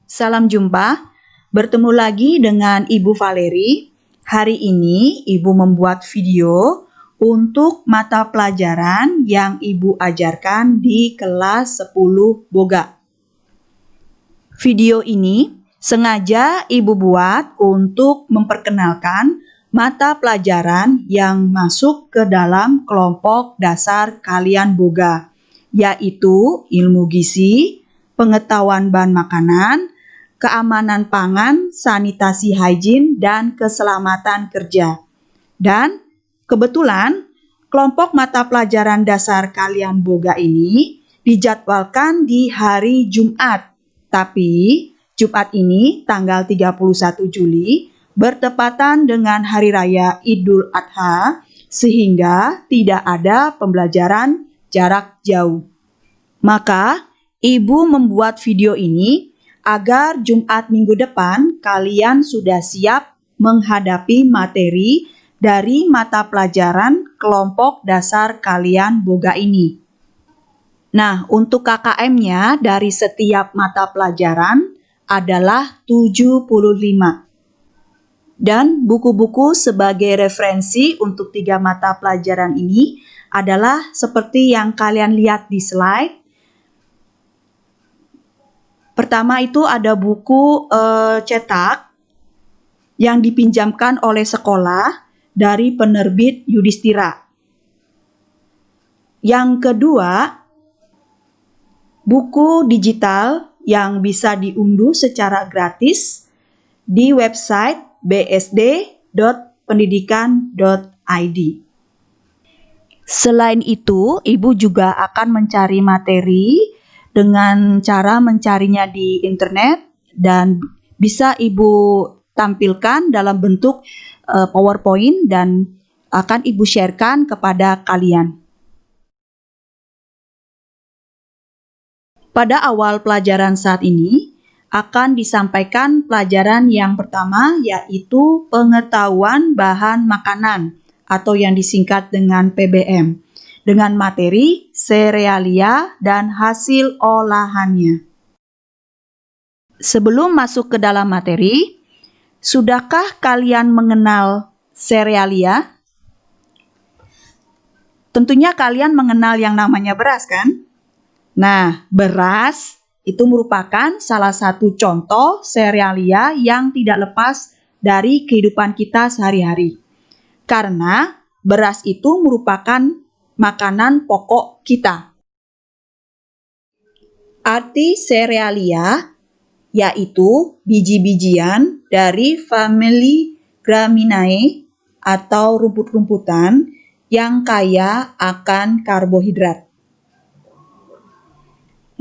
Salam jumpa, bertemu lagi dengan Ibu Valeri. Hari ini Ibu membuat video untuk mata pelajaran yang Ibu ajarkan di kelas 10 Boga. Video ini sengaja Ibu buat untuk memperkenalkan mata pelajaran yang masuk ke dalam kelompok dasar kalian Boga, yaitu ilmu gizi, pengetahuan bahan makanan, keamanan pangan, sanitasi hygiene, dan keselamatan kerja. Dan kebetulan kelompok mata pelajaran dasar kalian Boga ini dijadwalkan di hari Jumat. Tapi Jumat ini tanggal 31 Juli bertepatan dengan Hari Raya Idul Adha sehingga tidak ada pembelajaran jarak jauh. Maka Ibu membuat video ini agar Jumat minggu depan kalian sudah siap menghadapi materi dari mata pelajaran kelompok dasar kalian Boga ini. Nah, untuk KKM-nya dari setiap mata pelajaran adalah 75. Dan buku-buku sebagai referensi untuk 3 mata pelajaran ini adalah seperti yang kalian lihat di slide. Pertama itu ada buku cetak yang dipinjamkan oleh sekolah dari penerbit Yudhistira. Yang kedua, buku digital yang bisa diunduh secara gratis di website bsd.pendidikan.id. Selain itu, Ibu juga akan mencari materi dengan cara mencarinya di internet dan bisa Ibu tampilkan dalam bentuk PowerPoint dan akan Ibu sharekan kepada kalian. Pada awal pelajaran saat ini akan disampaikan pelajaran yang pertama, yaitu pengetahuan bahan makanan atau yang disingkat dengan PBM, dengan materi serealia dan hasil olahannya. Sebelum masuk ke dalam materi, sudahkah kalian mengenal serealia? Tentunya kalian mengenal yang namanya beras, kan? Nah, beras itu merupakan salah satu contoh serealia yang tidak lepas dari kehidupan kita sehari-hari. Karena beras itu merupakan makanan pokok kita. Arti serealia yaitu biji-bijian dari famili Graminae atau rumput-rumputan yang kaya akan karbohidrat.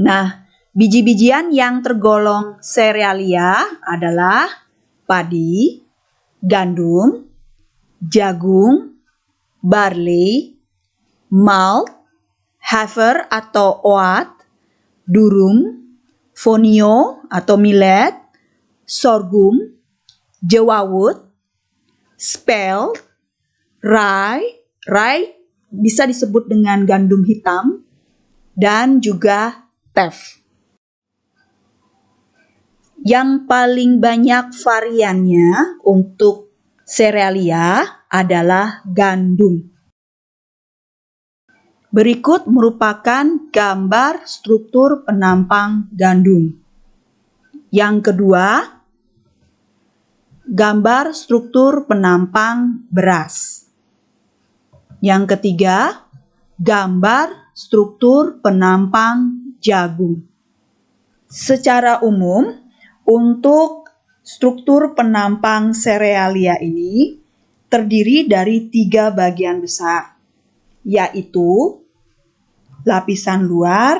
Nah, biji-bijian yang tergolong serealia adalah padi, gandum, jagung, barley, malt, heifer atau oat, durum, fonio atau millet, sorghum, jewawut, spelt, rye bisa disebut dengan gandum hitam, dan juga teff. Yang paling banyak variannya untuk serealia adalah gandum. Berikut merupakan gambar struktur penampang gandum. Yang kedua, gambar struktur penampang beras. Yang ketiga, gambar struktur penampang jagung. Secara umum, untuk struktur penampang serealia ini terdiri dari 3 bagian besar, yaitu lapisan luar,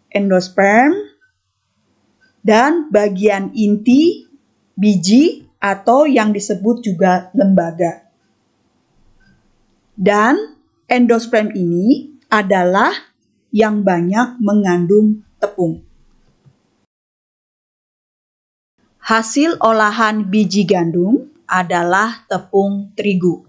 endosperm, dan bagian inti, biji, atau yang disebut juga lembaga. Dan endosperm ini adalah yang banyak mengandung tepung. Hasil olahan biji gandum adalah tepung terigu.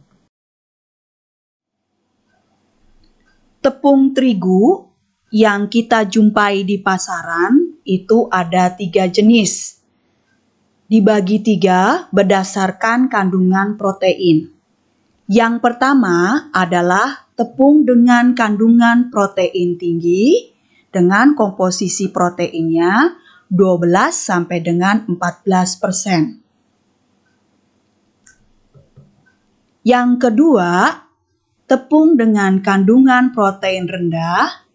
Tepung terigu yang kita jumpai di pasaran itu ada 3 jenis. Dibagi 3 berdasarkan kandungan protein. Yang pertama adalah tepung dengan kandungan protein tinggi dengan komposisi proteinnya 12 sampai dengan 14%. Yang kedua, tepung dengan kandungan protein rendah.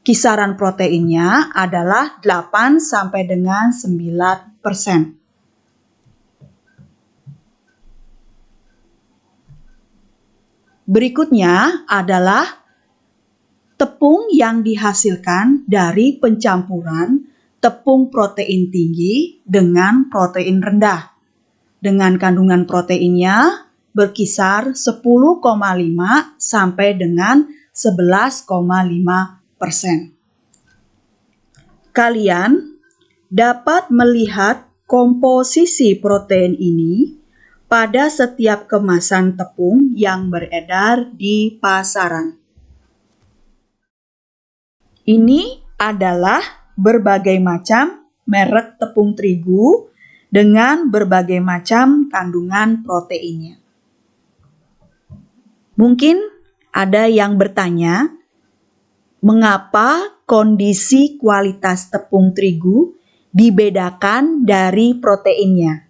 Kisaran proteinnya adalah 8 sampai dengan 9%. Berikutnya adalah tepung yang dihasilkan dari pencampuran tepung protein tinggi dengan protein rendah. Dengan kandungan proteinnya berkisar 10,5 sampai dengan 11,5%. Kalian dapat melihat komposisi protein ini pada setiap kemasan tepung yang beredar di pasaran. Ini adalah berbagai macam merek tepung terigu dengan berbagai macam kandungan proteinnya. Mungkin ada yang bertanya, mengapa kondisi kualitas tepung terigu dibedakan dari proteinnya?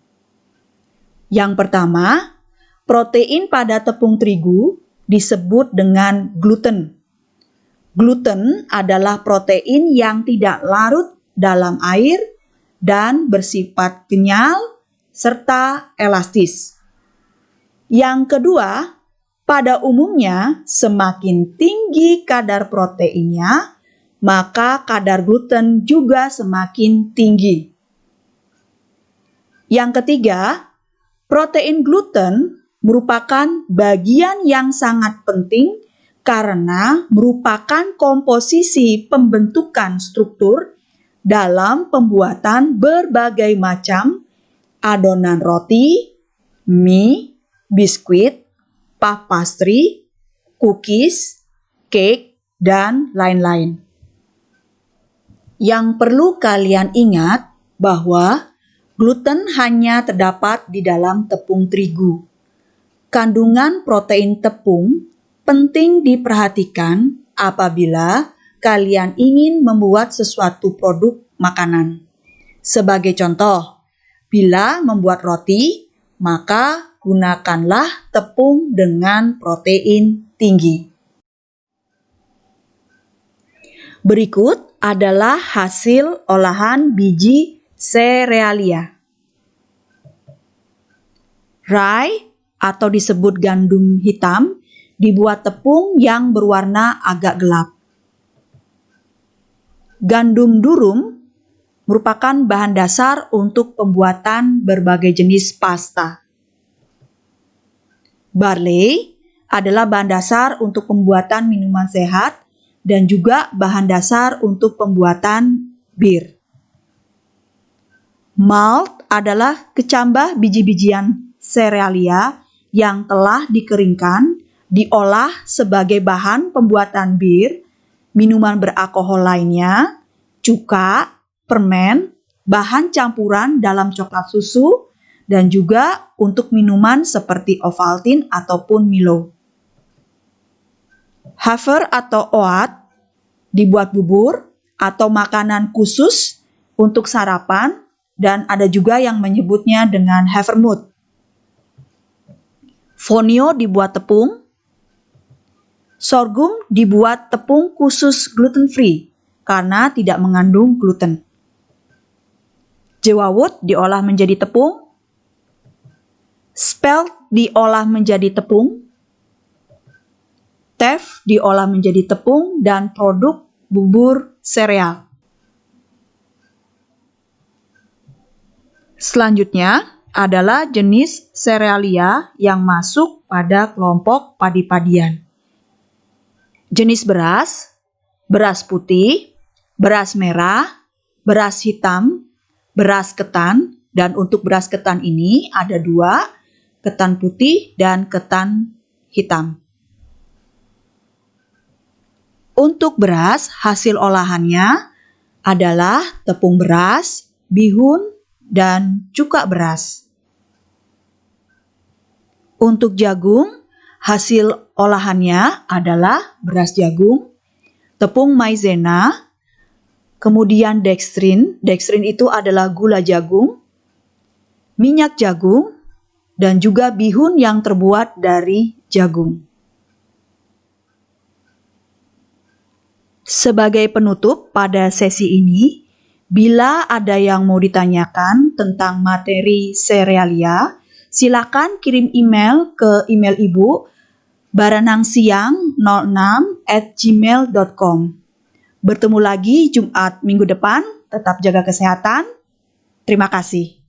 Yang pertama, protein pada tepung terigu disebut dengan gluten. Gluten adalah protein yang tidak larut dalam air dan bersifat kenyal serta elastis. Yang kedua, pada umumnya semakin tinggi kadar proteinnya, maka kadar gluten juga semakin tinggi. Yang ketiga, protein gluten merupakan bagian yang sangat penting karena merupakan komposisi pembentukan struktur dalam pembuatan berbagai macam adonan roti, mie, biskuit, puff pastry, cookies, cake, dan lain-lain. Yang perlu kalian ingat bahwa gluten hanya terdapat di dalam tepung terigu. Kandungan protein tepung penting diperhatikan apabila kalian ingin membuat sesuatu produk makanan. Sebagai contoh, bila membuat roti, maka gunakanlah tepung dengan protein tinggi. Berikut adalah hasil olahan biji serealia. Rye atau disebut gandum hitam dibuat tepung yang berwarna agak gelap. Gandum durum merupakan bahan dasar untuk pembuatan berbagai jenis pasta. Barley adalah bahan dasar untuk pembuatan minuman sehat dan juga bahan dasar untuk pembuatan bir. Malt adalah kecambah biji-bijian serealia yang telah dikeringkan, diolah sebagai bahan pembuatan bir, minuman beralkohol lainnya, cuka, permen, bahan campuran dalam coklat susu, dan juga untuk minuman seperti Ovaltine ataupun Milo. Hafer atau oat dibuat bubur atau makanan khusus untuk sarapan, dan ada juga yang menyebutnya dengan havermut. Fonio dibuat tepung. Sorghum dibuat tepung khusus gluten free karena tidak mengandung gluten. Jewawut diolah menjadi tepung. Spelt diolah menjadi tepung. Teff diolah menjadi tepung dan produk bubur sereal. Selanjutnya adalah jenis serealia yang masuk pada kelompok padi-padian. Jenis beras, beras putih, beras merah, beras hitam, beras ketan, dan untuk beras ketan ini ada 2, ketan putih dan ketan hitam. Untuk beras, hasil olahannya adalah tepung beras, bihun, dan cuka beras. Untuk jagung, hasil olahannya adalah beras jagung, tepung maizena, kemudian dextrin. Dextrin itu adalah gula jagung, minyak jagung, dan juga bihun yang terbuat dari jagung. Sebagai penutup pada sesi ini, bila ada yang mau ditanyakan tentang materi serealia, silakan kirim email ke email Ibu baranangsiang06@gmail.com. Bertemu lagi Jumat minggu depan, tetap jaga kesehatan. Terima kasih.